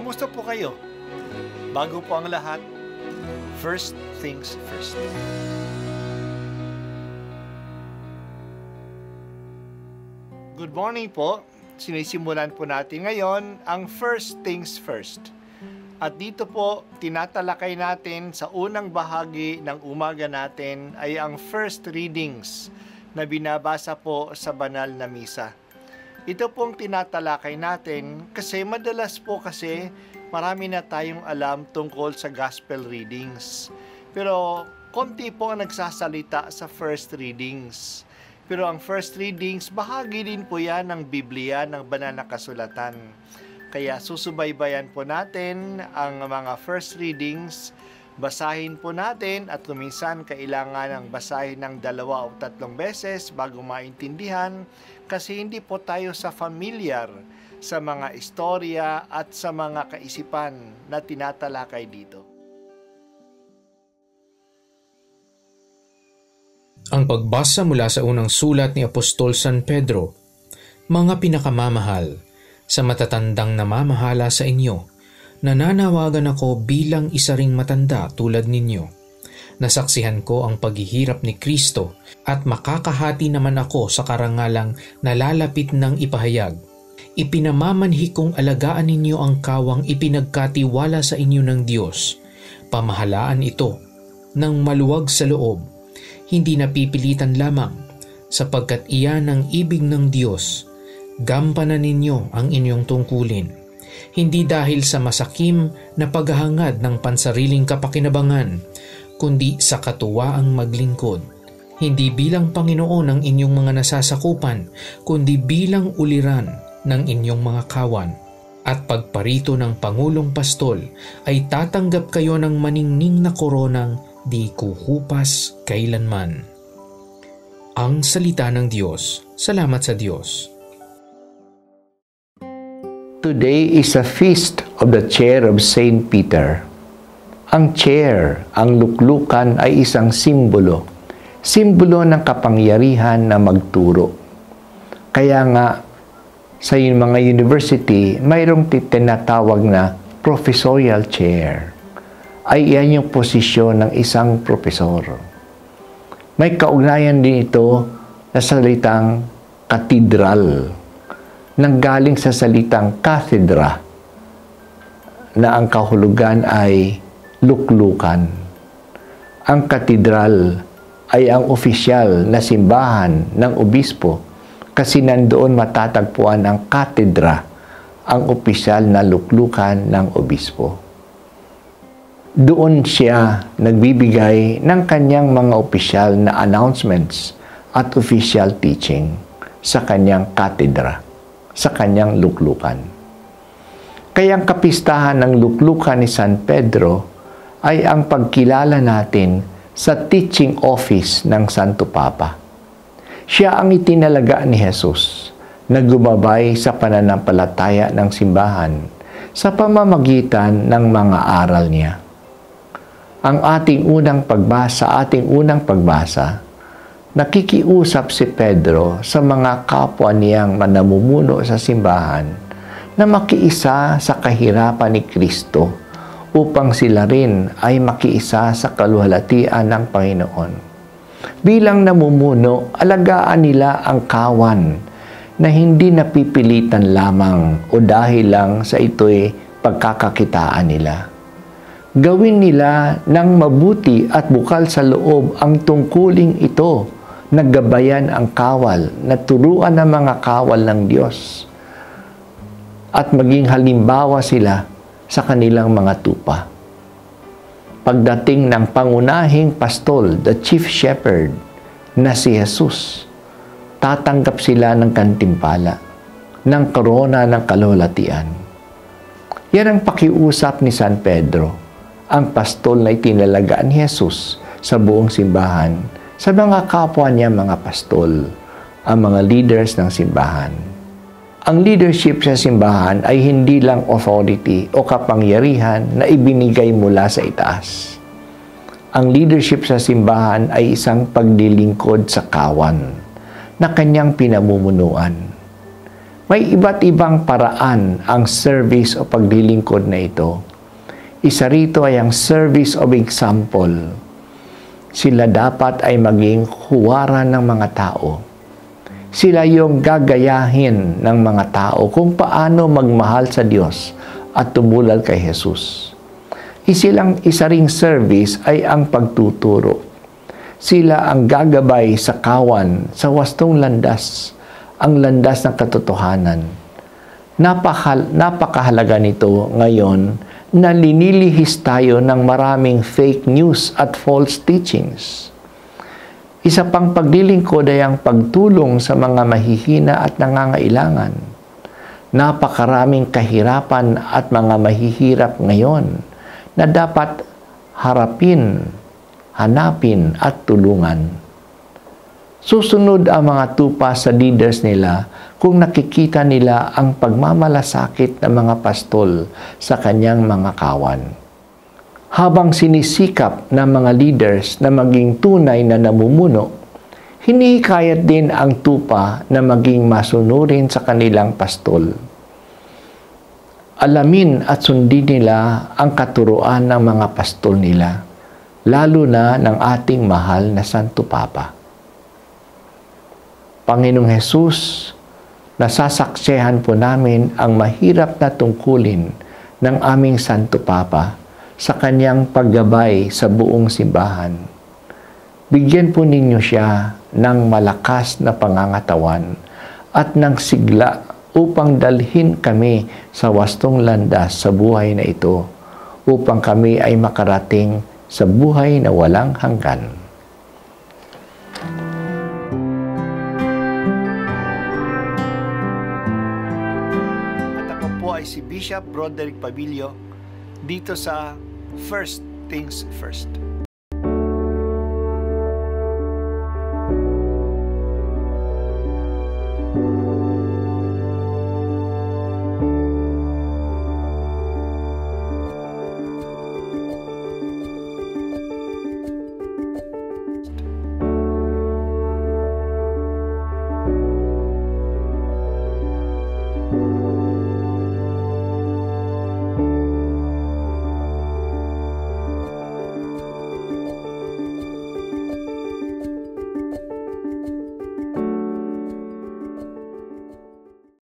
Kumusta po kayo? Bago po ang lahat, first things first. Good morning po. Sinisimulan po natin ngayon ang first things first. At dito po, tinatalakay natin sa unang bahagi ng umaga natin ay ang first readings na binabasa po sa banal na misa. Ito pong tinatalakay natin kasi madalas po marami na tayong alam tungkol sa gospel readings. Pero konti po ang nagsasalita sa first readings. Pero ang first readings, bahagi din po yan ng Biblia, ng banal na kasulatan. Kaya susubaybayan po natin ang mga first readings, basahin po natin at kuminsan kailangan ng basahin ng 2 o 3 beses bago maintindihan kasi hindi po tayo familiar sa mga istorya at sa mga kaisipan na tinatalakay dito. Ang pagbasa mula sa unang sulat ni Apostol San Pedro. Mga pinakamamahal, sa matatandang namamahala sa inyo, nananawagan ako bilang isa ring matanda tulad ninyo. Nasaksihan ko ang paghihirap ni Kristo at makakahati naman ako sa karangalang nalalapit ng ipahayag. Ipinamamanhi kong alagaan ninyo ang kawang ipinagkatiwala sa inyo ng Diyos. Pamahalaan ito ng maluwag sa loob, hindi napipilitan lamang, sapagkat iyan ang ibig ng Diyos. Gampanan ninyo ang inyong tungkulin, hindi dahil sa masakim na paghahangad ng pansariling kapakinabangan, kundi sa katuwaang maglingkod, hindi bilang Panginoon ng inyong mga nasasakupan, kundi bilang uliran ng inyong mga kawan. At pagparito ng Pangulong Pastol ay tatanggap kayo ng maningning na koronang di kuhupas kailanman. Ang salita ng Diyos. Salamat sa Diyos. Today is a feast of the chair of Saint Peter. Ang chair, ang luklukan ay isang simbolo. Simbolo ng kapangyarihan na magturo. Kaya nga, sa mga university, mayroong tinatawag na professorial chair. Ay iyan yung posisyon ng isang propesor. May kaugnayan din ito sa salitang katedral, nanggaling sa salitang cathedra, na ang kahulugan ay luklukan. Ang katedral ay ang opisyal na simbahan ng obispo kasi nandoon matatagpuan ang katedra, ang opisyal na luklukan ng obispo. Doon siya nagbibigay ng kanyang mga opisyal na announcements at official teaching sa kanyang katedra, sa kanyang luklukan. Kaya ang kapistahan ng luklukan ni San Pedro ay ang pagkilala natin sa teaching office ng Santo Papa. Siya ang itinalaga ni Jesus na gumabay sa pananampalataya ng simbahan sa pamamagitan ng mga aral niya. Ang ating unang pagbasa, nakikiusap si Pedro sa mga kapwa niyang manamumuno sa simbahan na makiisa sa kahirapan ni Kristo upang sila rin ay makiisa sa kaluwalhatian ng Panginoon. Bilang namumuno, alagaan nila ang kawan na hindi napipilitan lamang o dahil lang sa ito'y pagkakakitaan nila. Gawin nila ng mabuti at bukal sa loob ang tungkuling ito, naggabayan ang kawal, naturuan ng mga kawal ng Diyos, at maging halimbawa sila sa kanilang mga tupa. Pagdating ng pangunahing pastol, the chief shepherd, na si Jesus, tatanggap sila ng gantimpala, ng korona ng kaluwalhatian. Yan ang pakiusap ni San Pedro, ang pastol na itinalagaan ni Jesus sa buong simbahan, sa mga kapwa niya mga pastol, ang mga leaders ng simbahan. Ang leadership sa simbahan ay hindi lang authority o kapangyarihan na ibinigay mula sa itaas. Ang leadership sa simbahan ay isang paglilingkod sa kawan na kanyang pinamumunuan. May iba't ibang paraan ang service o paglilingkod na ito. Isa rito ay ang service of example. Sila dapat ay maging huwaran ng mga tao. Sila yung gagayahin ng mga tao kung paano magmahal sa Diyos at tumulad kay Jesus. Isa ring service ay ang pagtuturo. Sila ang gagabay sa kawan sa wastong landas, ang landas ng katotohanan. Napakahalaga nito ngayon na linilihis tayo ng maraming fake news at false teachings. Isa pang paglilingkod ay ang pagtulong sa mga mahihina at nangangailangan. Napakaraming kahirapan at mga mahihirap ngayon na dapat harapin, hanapin at tulungan. Susunod ang mga tupa sa leaders nila kung nakikita nila ang pagmamalasakit ng mga pastol sa kanyang mga kawan. Habang sinisikap ng mga leaders na maging tunay na namumuno, hinihikayat din ang tupa na maging masunurin sa kanilang pastol. Alamin at sundin nila ang katuruan ng mga pastol nila, lalo na ng ating mahal na Santo Papa. Panginoong Hesus, nasasaksihan po namin ang mahirap na tungkulin ng aming Santo Papa sa kanyang paggabay sa buong simbahan. Bigyan po ninyo siya ng malakas na pangangatawan at ng sigla upang dalhin kami sa wastong landas sa buhay na ito, upang kami ay makarating sa buhay na walang hanggan. Ay si Bishop Broderick Pabilio dito sa First Things First.